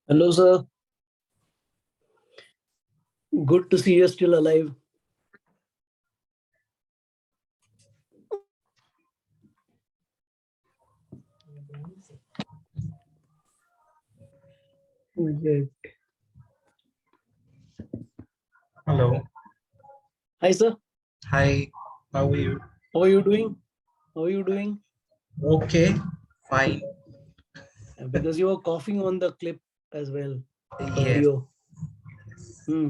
Hello, sir. Good to see you still alive. Good. Hello. Hi, sir. Hi. How are you? How are you doing? How are you doing? Okay. Fine. Because you were coughing on the clip as well, the Yes. audio. Hmm.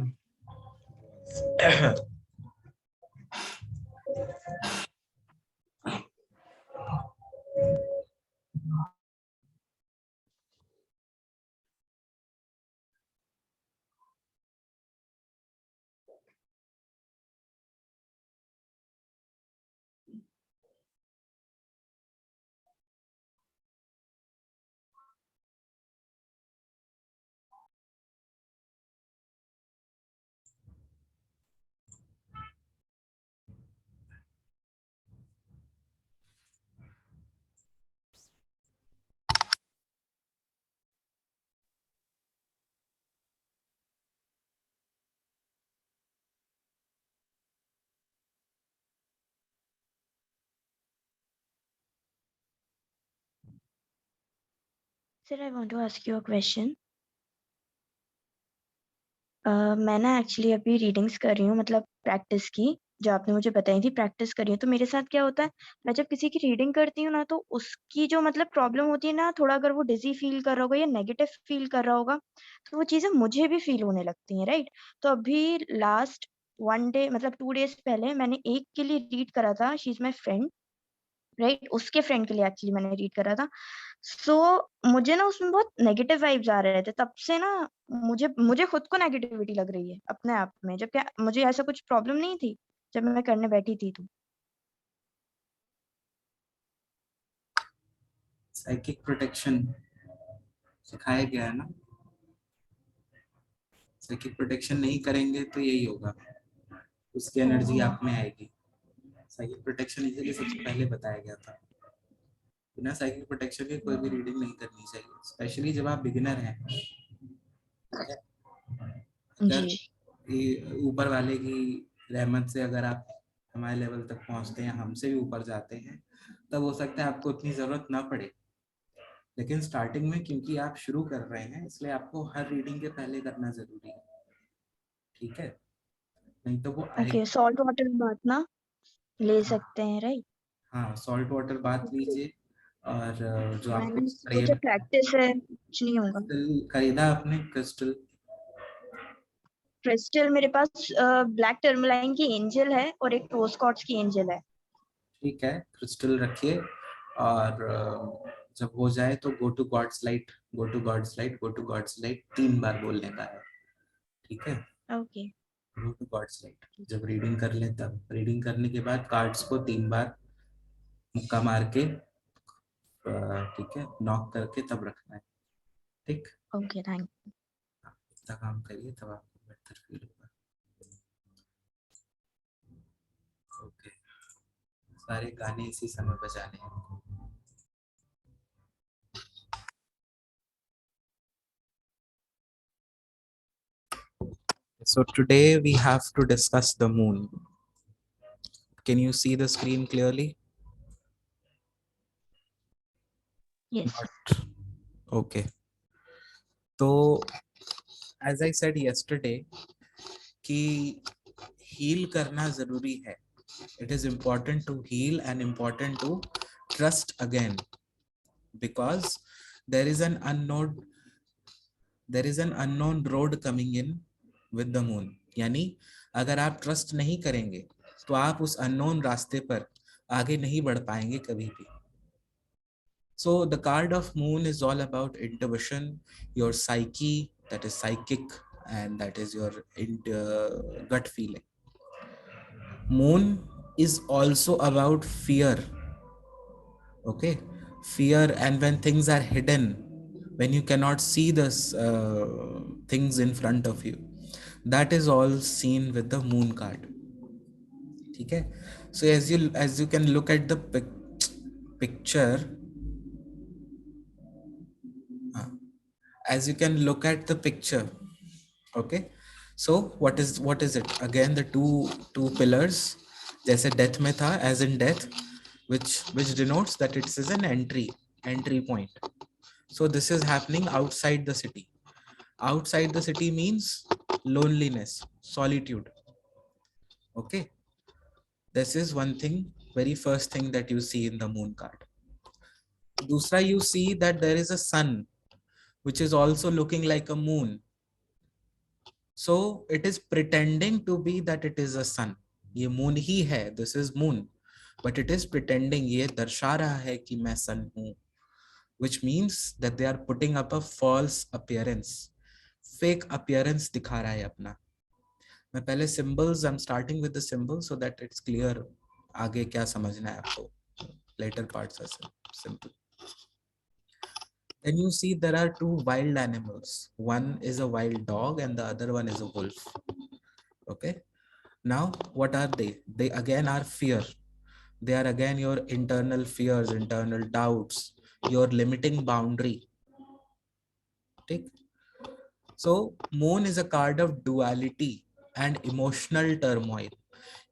Sir I want to ask you a question. मैं ना actually अभी readings कर रही हूँ, मतलब practice की, जो आपने मुझे बताई थी प्रैक्टिस कर रही हूँ। तो मेरे साथ क्या होता है, मैं जब किसी की रीडिंग करती हूँ ना, तो उसकी जो मतलब प्रॉब्लम होती है ना, थोड़ा अगर वो डिजी फील कर रहा होगा या नेगेटिव फील कर रहा होगा, तो वो चीज़ें मुझे भी फील होने लगती हैं, राइट? तो अभी लास्ट 1 डे मतलब 2 डेज़ पहले मैंने एक के लिए रीड करा था, she is my friend, right? उसके फ्रेंड के लिए एक्चुअली मैंने रीड करा था। सो मुझे ना उसमें बहुत नेगेटिव वाइब्स आ रहे थे। तब से ना मुझे मुझे खुद को नेगेटिविटी लग रही है अपने आप में, जबकि मुझे ऐसा कुछ प्रॉब्लम नहीं थी जब मैं करने बैठी थी तो। साइकिक प्रोटेक्शन सिखाया गया है ना। साइकिक प्रोटेक्शन नहीं करेंगे तो यही होगा, उसकी एनर्जी ओह! आप में आएगी। साइकिक प्रोटेक्शन इसीलिए सबसे पहले बताया गया था। बिना साइकिक प्रोटेक्शन के कोई भी रीडिंग नहीं करनी चाहिए, स्पेशली जब आप बिगिनर हैं। ठीक है। अगर जी। ऊपर वाले की रहमत से अगर आप हमारे लेवल तक पहुंचते हैं, हमसे भी ऊपर जाते हैं, तब हो सकता है आपको उतनी जरूरत ना पड़े। लेकिन स्टार्टिंग में क्योंकि आप शुरू कर रहे हैं, इसलिए आपको हर रीडिंग के पहले करना जरूरी है। ठीक है, नहीं तो वो ओके, आएगी। सॉल्ट वाटर बाथ ना ले सकते हैं, राइट? हाँ, सॉल्ट वाटर बात ओके। लीजिए। और जो आपको मैंने स्प्रे सोचा प्रैक्टिस है, कुछ नहीं होगा। क्रिस्टल खरीदा आपने? क्रिस्टल क्रिस्टल मेरे पास ब्लैक टर्मलाइन की एंजल है और एक रोज क्वार्ट्ज की एंजल है। ठीक है, क्रिस्टल रखिए। और जब हो जाए तो go to God's light, go to God's light, go to God's light 3 बार बोलने का है। ठीक है, okay. Go to God's light. जब रीडिंग कर ले, तब रीडिंग करने के बाद कार्ड्स को 3 बार मुक्का मार के, ठीक है, नॉक करके तब रखना है। ठीक। ओके, थैंक हाँ, इतना काम करिए तब आपको बेहतर फील होगा। ओके, सारे गाने इसी समय बजाने हैं हमको। So today we have to discuss the moon. Can you see the screen clearly? You. Yes. Not. Okay. So as I said yesterday कि heal करना जरूरी है. It is important to heal and important to trust again, because there is an unknown road coming in with the moon. यानी अगर आप trust नहीं करेंगे तो आप उस अननोन रास्ते पर आगे नहीं बढ़ पाएंगे कभी भी. So the card of moon is all about intuition, your psyche, that is psychic, and that is your gut feeling. Moon is also about fear. Okay, fear, and when things are hidden, when you cannot see the things in front of you, that is all seen with the moon card. Okay, so as you can look at the picture, as you can look at the picture, okay, so what is it again, the two pillars जैसे death में था, as in death, which denotes that it is an entry point. So this is happening outside the city. Outside the city means loneliness, solitude. Okay, this is one thing, very first thing that you see in the moon card. Dusra, you see that there is a sun which is also looking like a moon. So it is pretending to be that it is a sun. ये moon ही है, this is moon, but it is pretending, ये दर्शा रहा है कि मैं sun हूँ, which means that they are putting up a false appearance, fake appearance दिखा रहा है अपना. मैं पहले symbols, I'm starting with the symbols so that it's clear आगे क्या समझना है आपको. Later parts are simple. Then you see there are two wild animals. One is a wild dog and the other one is a wolf. Okay. Now, what are they? They again are fear. They are again your internal fears, internal doubts, your limiting boundary. Okay. So, moon is a card of duality and emotional turmoil.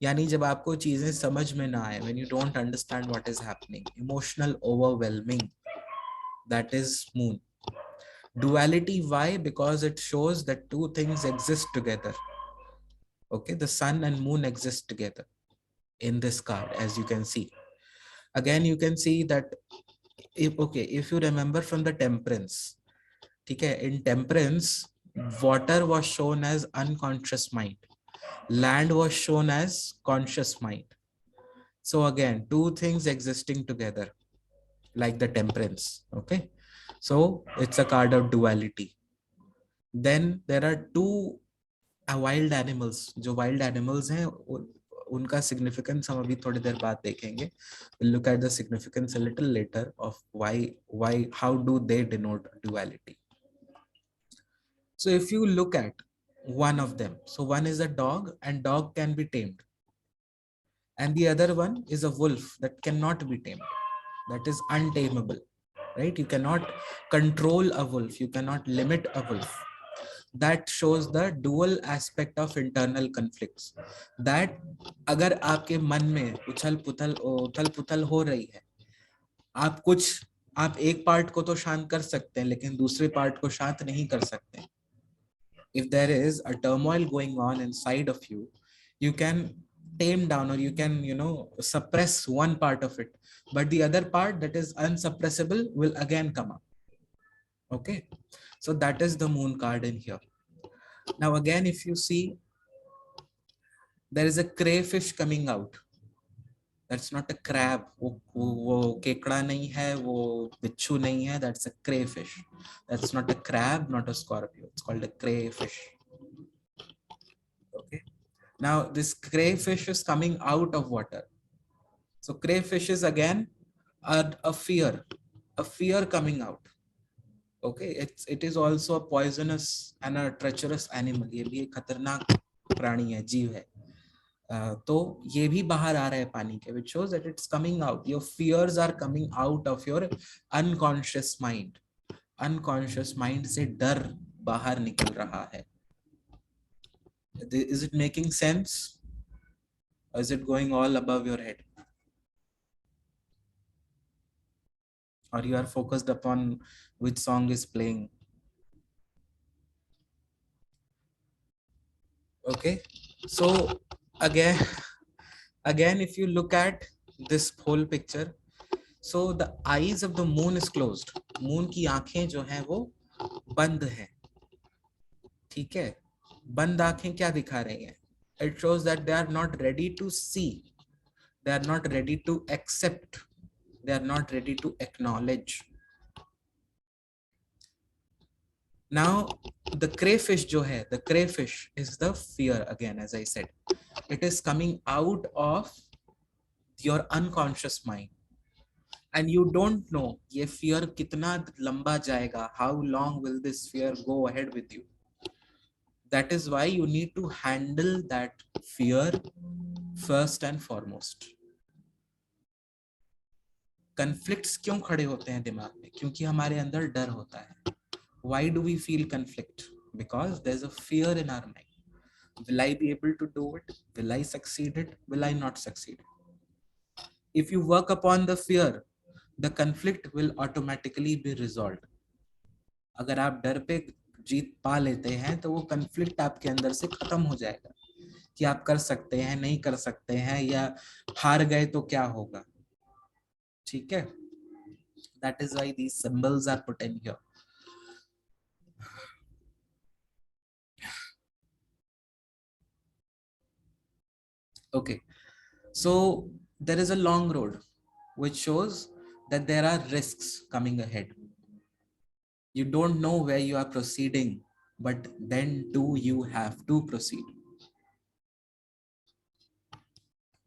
यानी जब आपको चीजें समझ में ना आए, when you don't understand what is happening, emotional overwhelming, that is moon. Duality, why? Because it shows that two things exist together. Okay, the sun and moon exist together in this card, as you can see. Again, you can see that if you remember from the temperance, okay, in temperance, water was shown as unconscious mind, land was shown as conscious mind. So again, two things existing together, like the temperance. Okay, so it's a card of duality. Then there are two wild animals. जो wild animals हैं उनका significance हम अभी थोड़ी देर बाद देखेंगे. We'll look at the significance a little later of how do they denote duality. So if you look at one of them, so one is a dog and dog can be tamed, and the other one is a wolf that cannot be tamed, that is untamable, right? You cannot control a wolf, you cannot limit a wolf. That shows the dual aspect of internal conflicts. That अगर आपके मन में उथल पुथल हो रही है, आप एक पार्ट को तो शांत कर सकते हैं लेकिन दूसरे पार्ट को शांत नहीं कर सकते. If there is a turmoil going on inside of you, you can tame down or you can suppress one part of it, but the other part that is unsuppressible will again come up. Okay, so that is the moon card in here. Now again, if you see, there is a crayfish coming out. That's not a crab. वो केकड़ा नहीं है, वो बिच्छू नहीं है. That's a crayfish. That's not a crab, not a scorpio. It's called a crayfish. Okay. Now this crayfish is coming out of water. So crayfish is again a fear coming out. Okay, it is also a poisonous and a treacherous animal. ये भी एक खतरनाक प्राणी है, जीव है. तो ये भी बाहर आ रहा है पानी के, which shows that it's coming out. Your fears are coming out of your unconscious mind. Unconscious mind से डर बाहर निकल रहा है. Is it making sense? Or is it going all above your head? Or you are focused upon which song is playing? Okay, so again if you look at this whole picture, so the eyes of the moon is closed. Moon की आंखें जो हैं वो बंद हैं. ठीक है, बंद आंखें क्या दिखा रही हैं? It shows that they are not ready to see, they are not ready to accept, they are not ready to acknowledge. Now the crayfish जो है, the crayfish is the fear again, as I said. It is coming out of your unconscious mind. And you don't know ये fear कितना लंबा जाएगा, how long will this fear go ahead with you. That is why you need to handle that fear first and foremost. Conflicts क्यों खड़े होते हैं दिमाग में? क्योंकि हमारे अंदर डर होता है. Why do we feel conflict? Because there's a fear in our mind. Will I be able to do it? Will I succeed it? Will I not succeed it? If you work upon the fear, the conflict will automatically be resolved. अगर आप डर पे जीत पा लेते हैं तो वो conflict आपके अंदर से खत्म हो जाएगा कि आप कर सकते हैं, नहीं कर सकते हैं, या हार गए तो क्या होगा. ठीक है? That is why these symbols are put in here. Okay, so there is a long road which shows that there are risks coming ahead. You don't know where you are proceeding, but then do you have to proceed.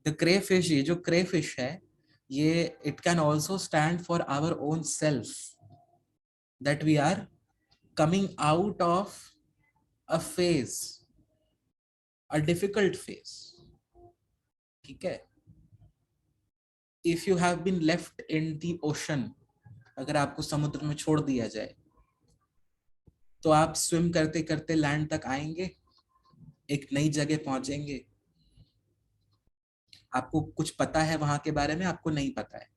The crayfish, ये जो crayfish है, ये it can also stand for our own self, that we are coming out of a phase, a difficult phase. ठीक है? If you have been left in the ocean, अगर आपको समुद्र में छोड़ दिया जाए तो आप स्विम करते करते लैंड तक आएंगे, एक नई जगह पहुंचेंगे. आपको कुछ पता है वहां के बारे में, आपको नहीं पता है,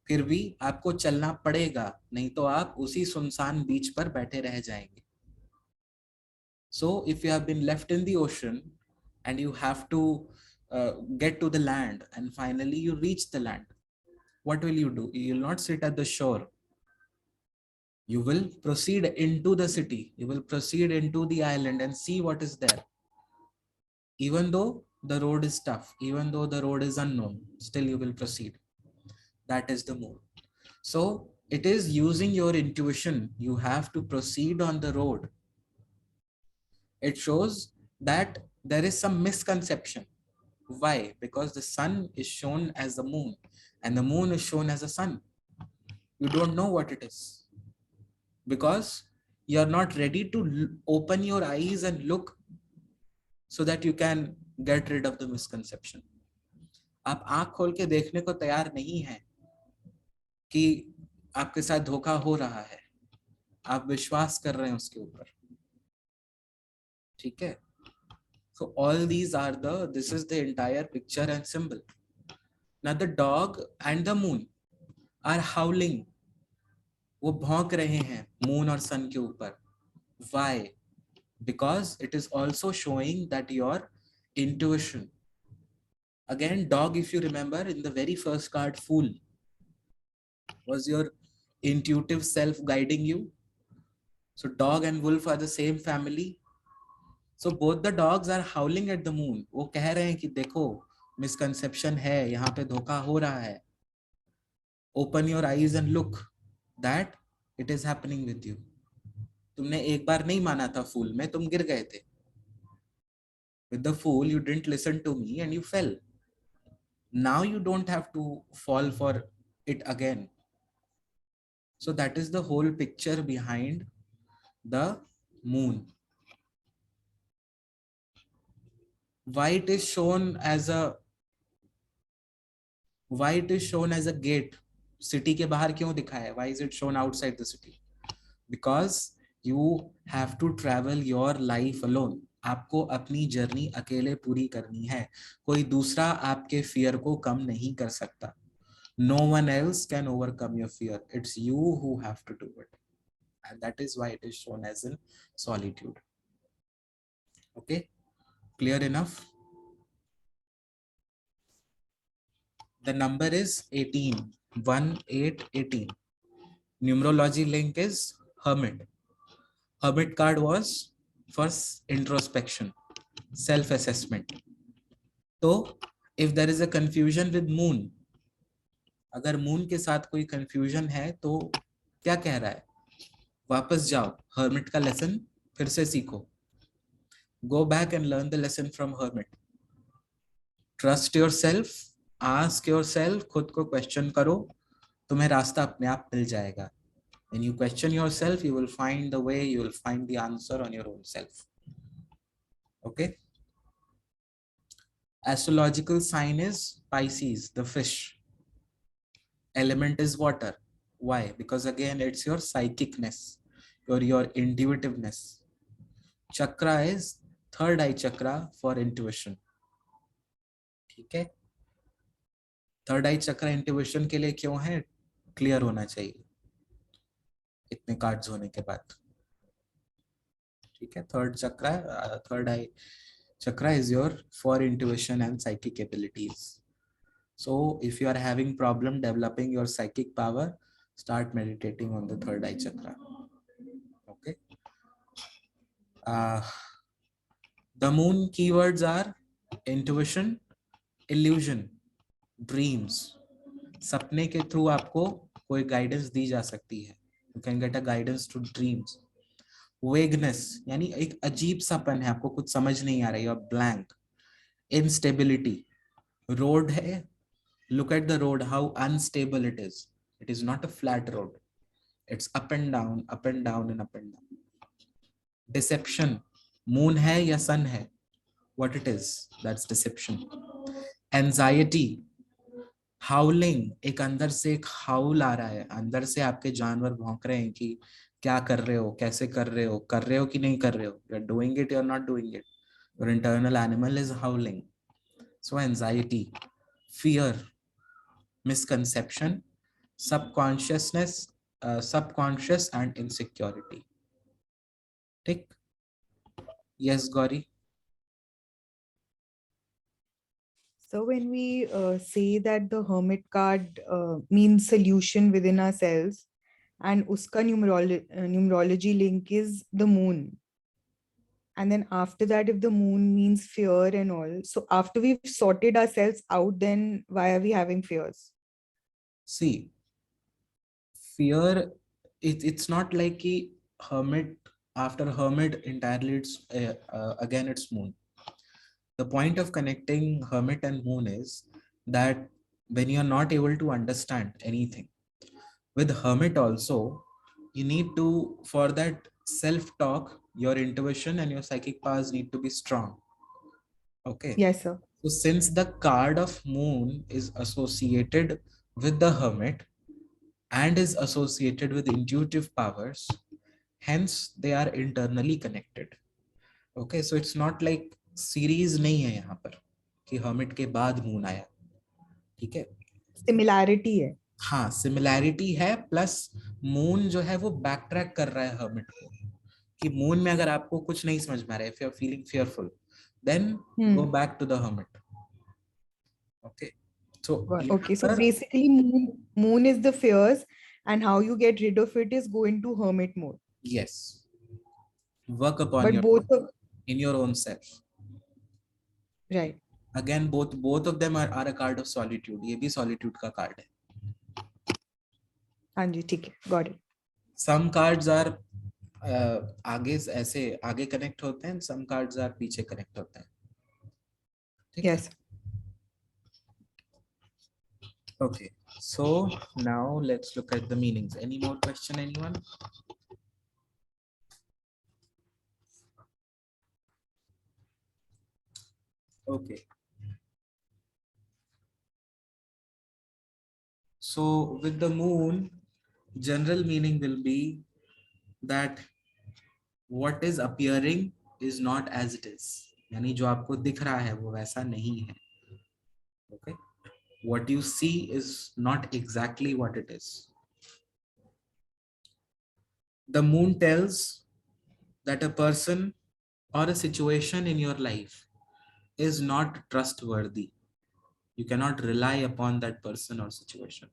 फिर भी आपको चलना पड़ेगा, नहीं तो आप उसी सुनसान बीच पर बैठे रह जाएंगे. So if you have been left in the ocean and you have to get to the land and finally you reach the land, what will you do? You will not sit at the shore. You will proceed into the city. You will proceed into the island and see what is there. Even though the road is tough, even though the road is unknown, still you will proceed. That is the move. So it is using your intuition. You have to proceed on the road. It shows that there is some misconception. Why? Because the sun is shown as the moon and the moon is shown as the sun. You don't know what it is because you're not ready to open your eyes and look so that you can get rid of the misconception. आप आंख खोल के देखने को तैयार नहीं हैं कि आपके साथ धोखा हो रहा है, आप विश्वास कर रहे हैं उसके ऊपर. ठीक है? So all these are this is the entire picture and symbol. Now the dog and the moon are howling. वो भौंक रहे हैं moon और sun के ऊपर. Why? Because it is also showing that your intuition. Again, dog, if you remember, in the very first card, Fool, was your intuitive self guiding you. So dog and wolf are the same family. So both the dogs are howling at the moon. वो कह रहे हैं कि देखो misconception है, यहाँ पे धोखा हो रहा है. Open your eyes and look that it is happening with you. तुमने एक बार नहीं माना था fool में, तुम गिर गए थे. With the fool, you didn't listen to me and you fell. Now you don't have to fall for it again. So that is the whole picture behind the moon. Why it is shown as a gate? City के बाहर क्यों दिखा है? Why is it shown outside the city? Because you have to travel your life alone. आपको अपनी journey अकेले पूरी करनी है. कोई दूसरा आपके फियर को कम नहीं कर सकता. No one else can overcome your fear. It's you who have to do it. And that is why it is shown as in solitude. Okay? Clear enough? The number is 18. 1, 8, 18. Numerology link is Hermit. Hermit card was for introspection, self-assessment. So, if there is a confusion with moon, अगर moon के साथ कोई confusion है, तो क्या कह रहा है? वापस जाओ, Hermit का lesson फिर से सीखो. Go back and learn the lesson from Hermit. Trust yourself, ask yourself, खुद को question करो, तुम्हें रास्ता अपने आप मिल जाएगा. When you question yourself, you will find the way, you will find the answer on your own self. Okay? Astrological sign is Pisces, the fish. Element is water. Why? Because again, it's your psychicness. or your intuitiveness. Chakra is third eye chakra for intuition. ठीक है, third आई चक्र intuition के लिए क्यों है, clear होना चाहिए इतने कार्ड्स होने के बाद. ठीक है, थर्ड चक्र, third I chakra is your for intuition and psychic abilities. So if you are having problem developing your psychic power, start meditating on the third eye chakra. Okay. The moon keywords are intuition, illusion, dreams. सपने के through आपको कोई guidance दी जा सकती है. You can get a guidance to dreams. Vagueness यानी एक अजीब सापन है, आपको कुछ समझ नहीं आ रहा है, ब्लैंक. इंस्टेबिलिटी, रोड है, look at the road, how unstable it is not a flat road, it's up and down, up and down and up and down. Deception, moon है या sun है, what it is, that's deception. Anxiety, howling, एक अंदर से एक हाउल आ रहा है, अंदर से आपके जानवर भौंक रहे हैं कि क्या कर रहे हो, कैसे कर रहे हो कि नहीं कर रहे हो, you're doing it, you're not doing it, your internal animal is howling. So anxiety, fear, misconception, subconsciousness, subconscious and insecurity. ठीक. Yes, Gauri. So when we say that the hermit card means solution within ourselves, and uska numerology link is the moon. And then after that, if the moon means fear and all, so after we've sorted ourselves out, then why are we having fears? See, fear, it's not like a hermit, after hermit entirely it's again it's moon. The point of connecting hermit and moon is that when you're not able to understand anything, with hermit also, you need to, for that self-talk, your intuition and your psychic powers need to be strong. Okay. Yes, sir. So since the card of moon is associated with the hermit and is associated with intuitive powers, hence they are internally connected. Okay, so it's not like series नहीं है यहाँ पर कि hermit के बाद moon आया. ठीक है, Similarity है. हाँ, सिमिलैरिटी है, प्लस मून जो है वो बैक ट्रैक कर रहा है हर्मिट को कि मून में अगर आपको कुछ नहीं समझ में आ रहा है, if you are feeling fearful, then go back to the hermit. Okay, So basically moon is the fears, and how you get rid of it is go into hermit mode. Yes, work upon But your in your own self. Right. Again, both of them are a card of solitude. ये भी solitude का card है. हाँ जी, ठीक है, got it. Some cards are आगे ऐसे आगे कनेक्ट होते हैं, some cards are पीछे कनेक्ट होते हैं. Yes. Okay, so now let's look at the meanings. Any more question, anyone? Okay. So with the moon, general meaning will be that what is appearing is not as it is. यानी जो आपको दिख रहा है वो वैसा नहीं है. Okay. What you see is not exactly what it is. The moon tells that a person or a situation in your life is not trustworthy. You cannot rely upon that person or situation.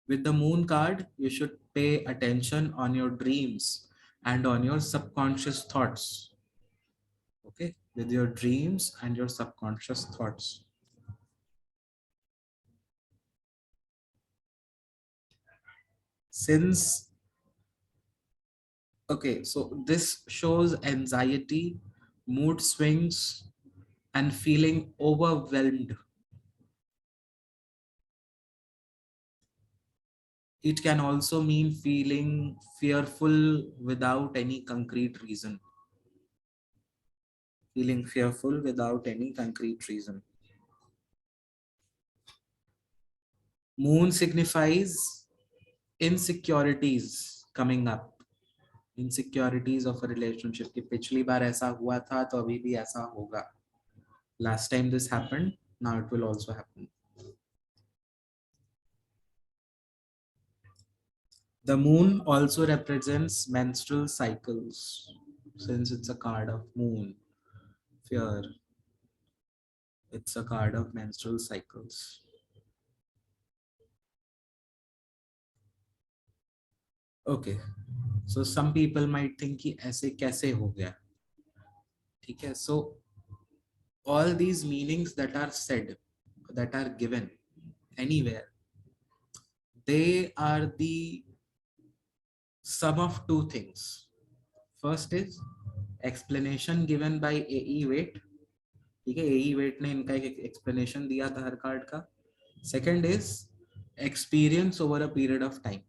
With the moon card, you should pay attention on your dreams and on your subconscious thoughts. Okay, with your dreams and your subconscious thoughts. Since, okay, so this shows anxiety, mood swings, and feeling overwhelmed. It can also mean feeling fearful without any concrete reason. Feeling fearful without any concrete reason. Moon signifies Insecurities coming up. Insecurities of a relationship कि पिछली बार ऐसा हुआ था तो अभी भी ऐसा होगा. Last time this happened, now it will also happen. The moon also represents menstrual cycles, since it's a card of moon, fear. It's a card of menstrual cycles. Okay, so some people might think कि ऐसे कैसे हो गया. ठीक है, so all these meanings that are said, that are given anywhere, they are the sum of two things. First is explanation given by A.E. Waite. ठीक है, A.E. Waite ने इनका एक explanation दिया था हर कार्ड का. Second is experience over a period of time.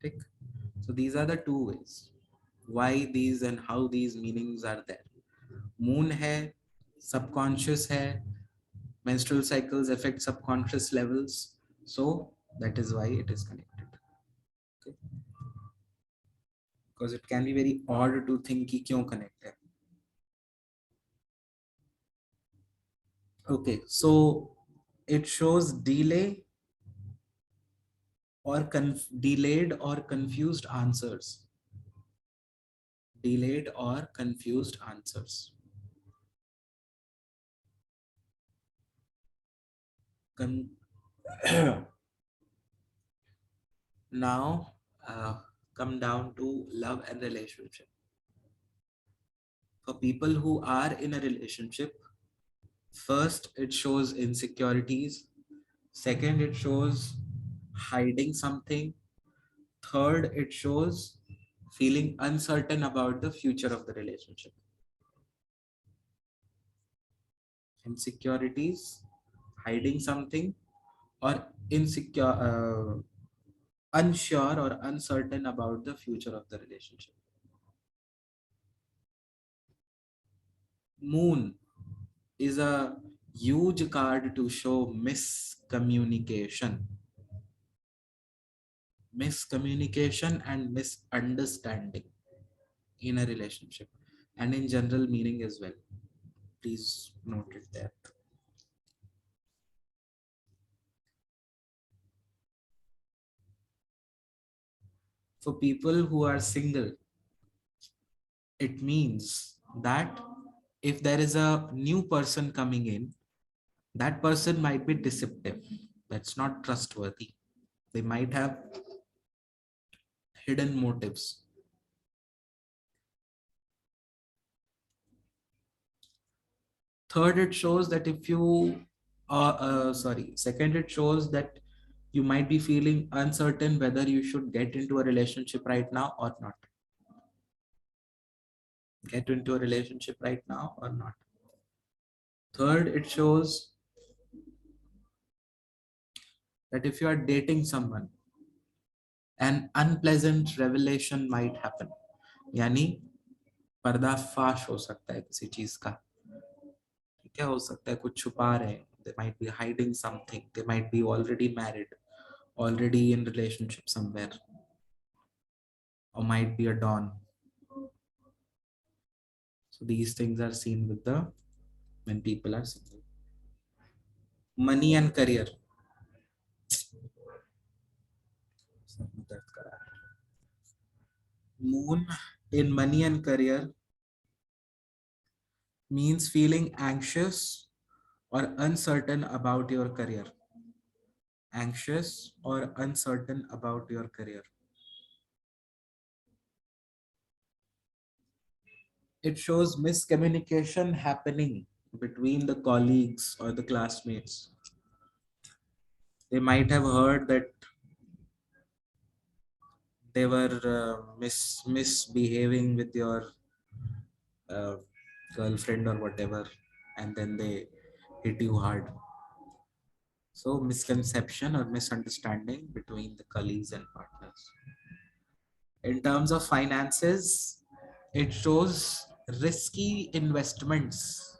ठीक, so these are the two ways why these and how these meanings are there. Moon है, subconscious है, menstrual cycles affect subconscious levels, so that is why it is connected. Okay, because it can be very odd to think कि क्यों connect है. Okay, so it shows delay or delayed or confused answers. Delayed or confused answers. Now come down to love and relationship. For people who are in a relationship, first it shows insecurities, second it shows hiding something, third it shows feeling uncertain about the future of the relationship. Insecurities, hiding something, or insecure, unsure or uncertain about the future of the relationship. Moon is a huge card to show miscommunication. Miscommunication and misunderstanding in a relationship, and in general meaning as well. Please note it there. For people who are single, it means that if there is a new person coming in, that person might be deceptive. That's not trustworthy. They might have hidden motives. Third, it shows that if you second, it shows that you might be feeling uncertain whether you should get into a relationship right now or not. Get into a relationship right now or not. Third, it shows that if you are dating someone, an unpleasant revelation might happen. यानी पर्दाफाश हो सकता है किसी चीज का. क्या हो सकता है, कुछ छुपा रहे हैं. They might be hiding something. They might be already married, already in relationship somewhere, or might be a don. So these things are seen with the when people are single. Money and career. Moon in money and career means feeling anxious or uncertain about your career. Anxious or uncertain about your career. It shows miscommunication happening between the colleagues or the classmates. They might have heard that they were misbehaving with your girlfriend or whatever, and then they hit you hard. So misconception or misunderstanding between the colleagues and partners. In terms of finances, it shows risky investments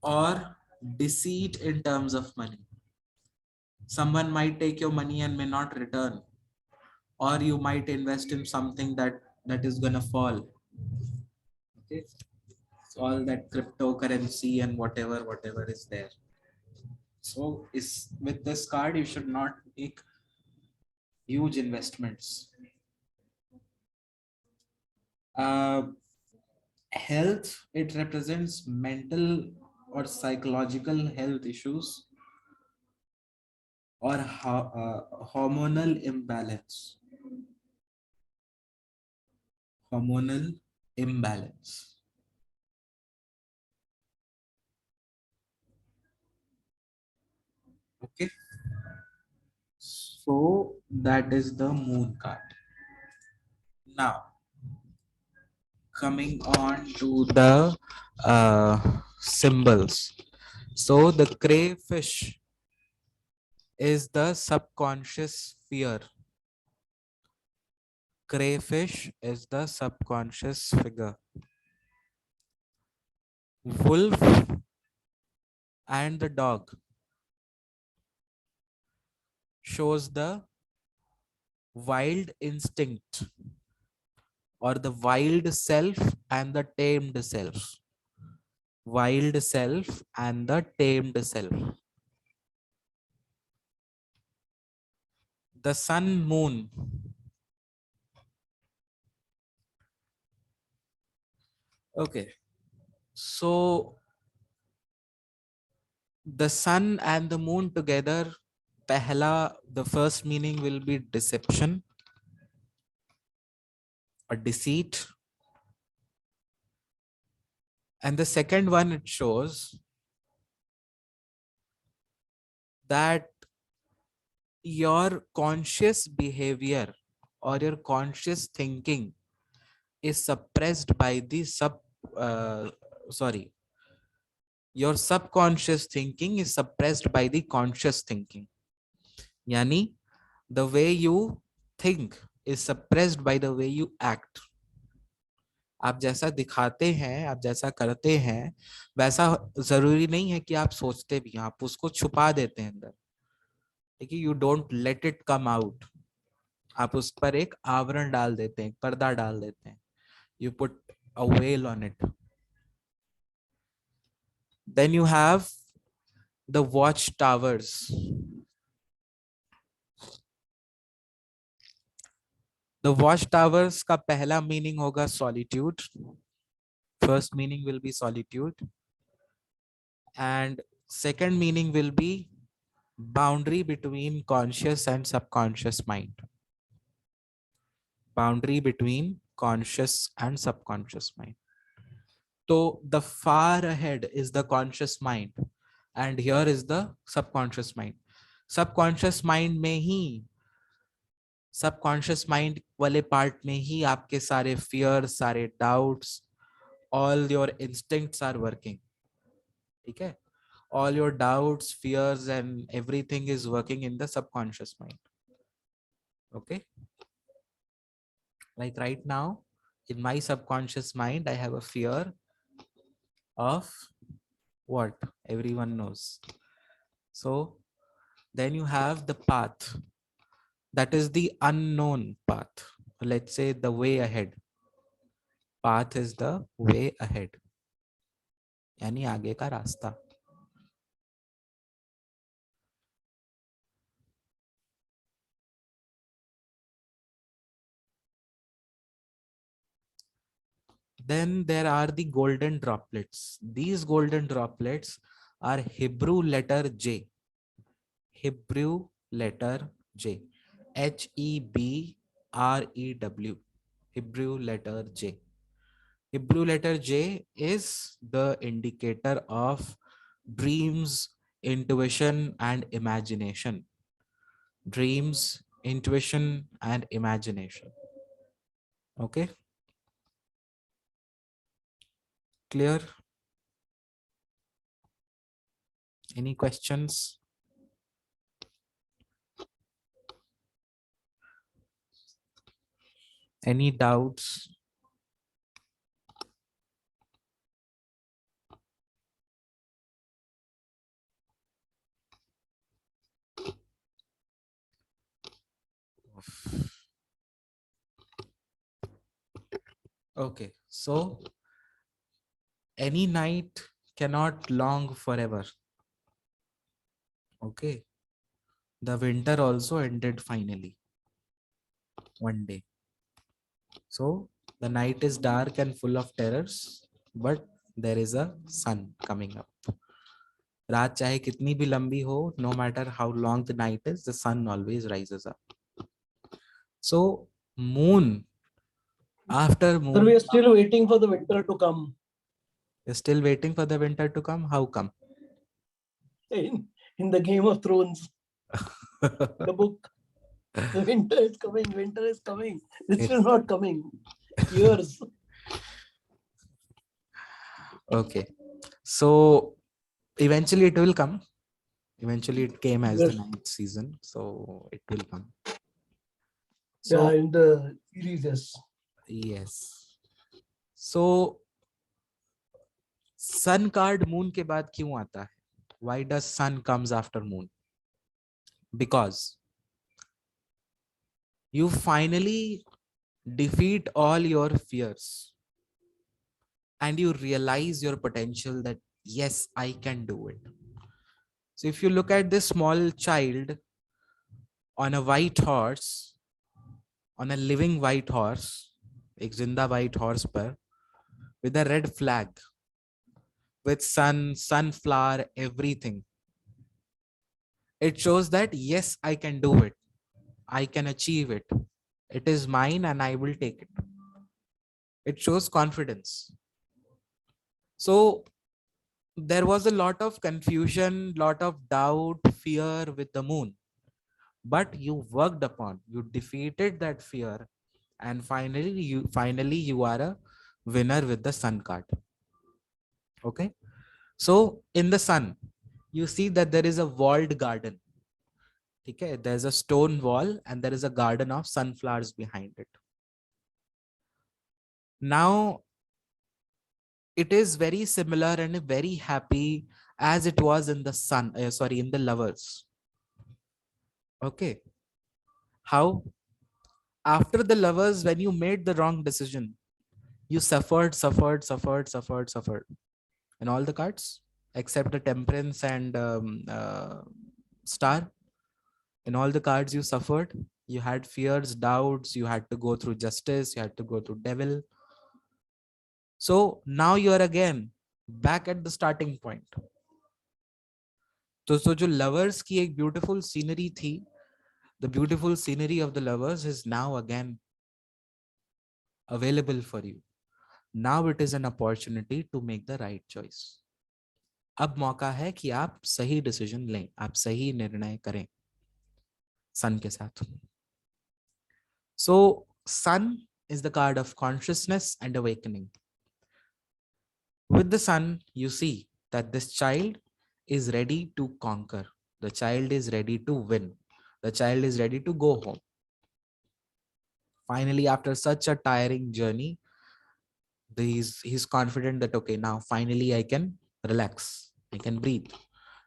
or deceit in terms of money. Someone might take your money and may not return, or you might invest in something that is gonna fall. Okay, so all that cryptocurrency and whatever is there. So is with this card you should not make huge investments. Health, it represents mental or psychological health issues or hormonal imbalance. Hormonal imbalance. Okay, so that is the moon card. Now coming on to the symbols. So the crayfish is the subconscious fear. Crayfish is the subconscious figure. Wolf and the dog shows the wild instinct or the wild self and the tamed self. Wild self and the tamed self. The sun moon. Okay, so the sun and the moon together, the first meaning will be deception or deceit. And the second one, it shows that your conscious behavior or your conscious thinking is suppressed by the sorry, your subconscious thinking is suppressed by the conscious thinking. Yani, the way you think is suppressed by the way you act. आप जैसा दिखाते हैं, आप जैसा करते हैं, वैसा जरूरी नहीं है कि आप सोचते भी, आप उसको छुपा देते हैं अंदर, ठीक है, you don't let it come out, आप उस पर एक आवरण डाल देते हैं, पर्दा डाल देते हैं, you put a veil on it. Then you have the watch towers. The watch towers का पहला मीनिंग होगा solitude. First meaning will be solitude and second meaning will be boundary between conscious and subconscious mind. Boundary between conscious and subconscious mind. So the far ahead is the conscious mind and here is the subconscious mind. Subconscious mind में ही, subconscious mind वाले part में ही आपके सारे fears, सारे doubts, all your instincts are working. ठीक है? All your doubts, fears, and everything is working in the subconscious mind. Okay. Like right now, in my subconscious mind, I have a fear of what? Everyone knows. So then you have the path. That is the unknown path. Let's say the way ahead. Path is the way ahead. यानी आगे का रास्ता. Then there are the golden droplets. These golden droplets are Hebrew letter J. Hebrew letter J. Hebrew. Hebrew letter J. Hebrew letter J is the indicator of dreams, intuition, and imagination. Dreams, intuition, and imagination. Okay. Clear? Any questions? Any doubts? Okay, so any night cannot long forever. Okay, the winter also ended finally one day. So the night is dark and full of terrors, but there is a sun coming up. रात चाहे कितनी भी लंबी हो, no matter how long the night is, the sun always rises up. So moon, after Sir, moon, we are still waiting for the winter to come. you're still waiting for the winter to come. How come? In the Game of Thrones, the book, the winter is coming, winter is coming. It's still not coming. Years. Okay, so eventually it will come. Eventually it came as the Yes. 9th season, so it will come. Yeah, So in the series, yes. yes. So sun card moon के बाद क्यों आता है? Why does sun comes after moon? Because you finally defeat all your fears and you realize your potential that yes, I can do it. So if you look at this small child on a white horse, on a living white horse, एक जिंदा white horse पर, with a red flag, with sun, sunflower, everything. It shows that yes, I can do it. I can achieve it. It is mine and I will take it. It shows confidence. So there was a lot of confusion, lot of doubt, fear with the moon. But you worked upon, you defeated that fear, and finally you are a winner with the sun card. Okay. So in the sun, you see that there is a walled garden. Okay, there's a stone wall and there is a garden of sunflowers behind it. Now it is very similar and very happy as it was in the sun, in the lovers. Okay. How? After the lovers, when you made the wrong decision, you suffered. In all the cards, except the temperance and star. In all the cards, you suffered. You had fears, doubts. You had to go through justice. You had to go through devil. So now you are again back at the starting point. So जो lovers की एक beautiful scenery थी, the beautiful scenery of the lovers is now again available for you. Now it is an opportunity to make the right choice. अब मौका है कि आप सही डिसीजन लें, आप सही निर्णय करें सन के साथ. So sun is the card of consciousness and awakening. With the sun, you see that this child is ready to conquer. The child is ready to win. The child is ready to go home. Finally, after such a tiring journey, he's confident that, okay, now finally I can relax. I can breathe.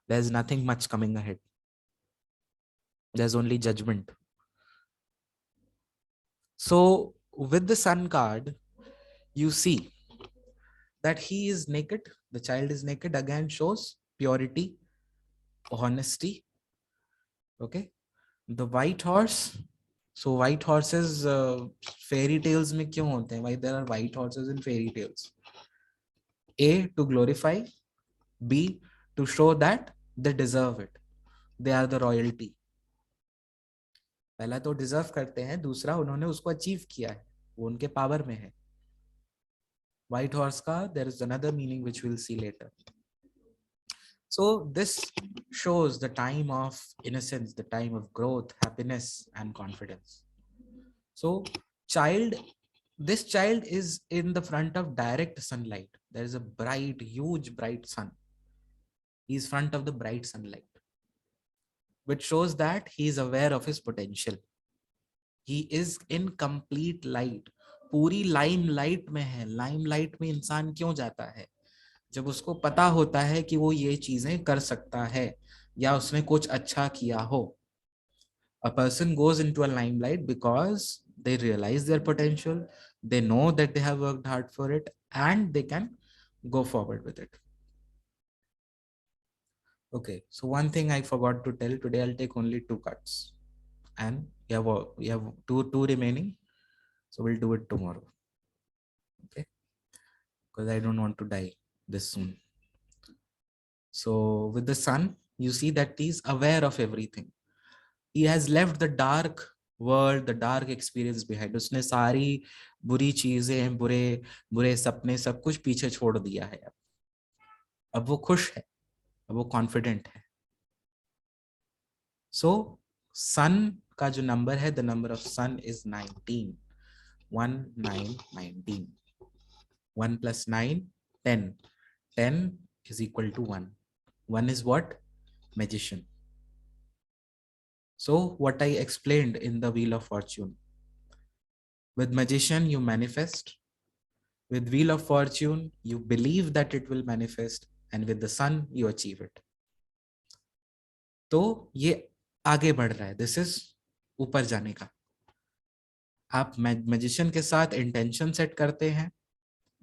There's nothing much coming ahead. There's only judgment. So with the sun card, you see that he is naked. The child is naked. Again shows purity, honesty. Okay. The white horse. So white horses, fairy tales में क्यों होते हैं? Why there are white horses in fairy tales? A, to glorify. B, to show that they deserve it. They are the royalty. पहला तो deserve करते हैं, दूसरा उन्होंने उसको अचीव किया है, वो उनके पावर में है. White horse का there is another meaning which we'll see later. So this shows the time of innocence, the time of growth, happiness, and confidence. So this child is in the front of direct sunlight. There is a bright, huge, bright sun. He is front of the bright sunlight, which shows that he is aware of his potential. He is in complete light. पूरी limelight में है. Limelight में इंसान क्यों जाता है? जब उसको पता होता है कि वो ये चीजें कर सकता है या उसने कुछ अच्छा किया हो. A person goes into a limelight because they realize their potential, they know that they have worked hard for it, and they can go forward with it. Okay, so one thing I forgot to tell today, I'll take only 2 cards, and we have two remaining, so we'll do it tomorrow. Okay, because I don't want to die this soon. So with the sun, you see that he's aware of everything. He has left the dark world, the dark experience behind. उसने सारी बुरी चीजें, बुरे सपने, सब कुछ पीछे छोड़ दिया है. अब वो खुश है, अब वो कॉन्फिडेंट है. So sun का जो नंबर है, the number of sun is 19. 1 9 19. 1 plus 9 10. 10 is equal to 1. 1 is what? Magician. So what I explained in the Wheel of Fortune. With magician, you manifest. With Wheel of Fortune, you believe that it will manifest. And with the sun, you achieve it. तो ये आगे बढ़ रहा है. This is ऊपर जाने का. आप मैजिशियन के साथ इंटेंशन सेट करते हैं,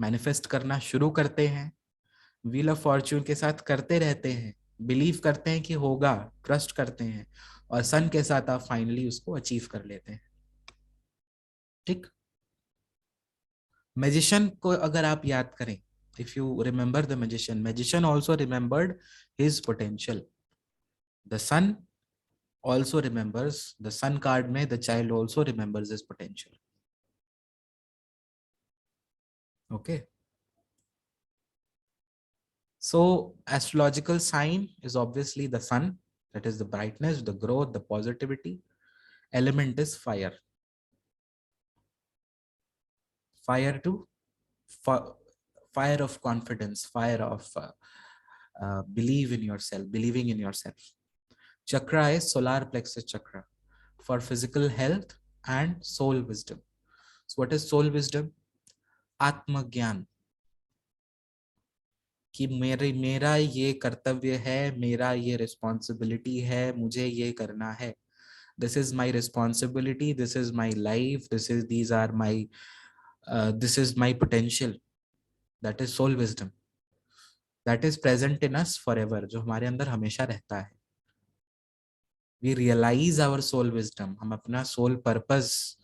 मैनिफेस्ट करना शुरू करते हैं, व्हील ऑफ फॉर्च्यून के साथ करते रहते हैं, बिलीव करते हैं कि होगा, ट्रस्ट करते हैं, और सन के साथ आप फाइनली उसको अचीव कर लेते हैं. ठीक. मैजिशियन को अगर आप याद करें, if you remember the magician also remembered his potential. The sun also remembers, the sun card mein the child also remembers his potential. Okay, so astrological sign is obviously the sun, that is the brightness, the growth, the positivity. Element is fire. Fire to fire of confidence, fire of believe in yourself, believing in yourself. Chakra is solar plexus chakra for physical health and soul wisdom. So what is soul wisdom? Atma Gyan. कि मेरा ये कर्तव्य है, मेरा ये responsibility है, मुझे ये करना है. This is my responsibility, this is my life, this is my potential. That is soul wisdom. That is present in us forever, जो हमारे अंदर हमेशा रहता है. We realize our soul wisdom. हम अपना soul purpose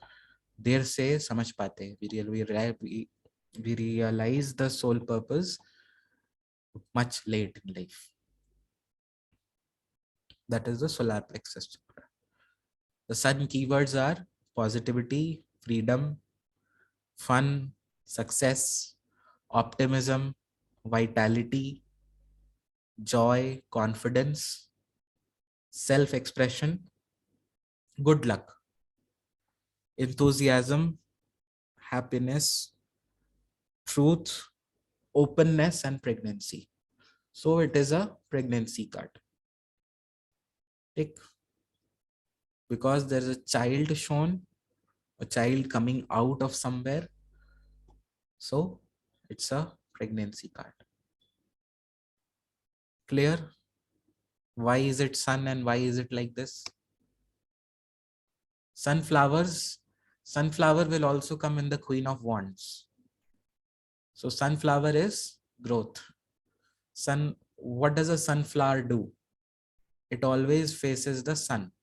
देर से समझ पाते हैं. We realize the soul purpose much late in life. That is the solar plexus chakra. The sun keywords are positivity, freedom, fun, success, optimism, vitality, joy, confidence, self-expression, good luck, enthusiasm, happiness, truth, openness, and pregnancy. So it is a pregnancy card. Tick. Because there is a child shown, a child coming out of somewhere. So it's a pregnancy card. Clear? Why is it sun and why is it like this? Sunflower will also come in the Queen of Wands. So sunflower is growth. What does a sunflower do? It always faces the sun.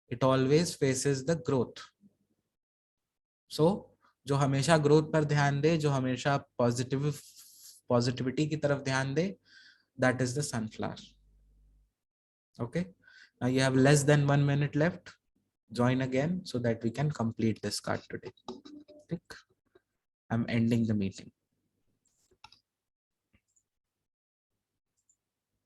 It always faces the growth. So जो हमेशा growth पर ध्यान दे, जो हमेशा positivity की तरफ ध्यान दे, that is the sunflower. Okay. Now you have less than 1 minute left. Join again so that we can complete this card today. I'm ending the meeting.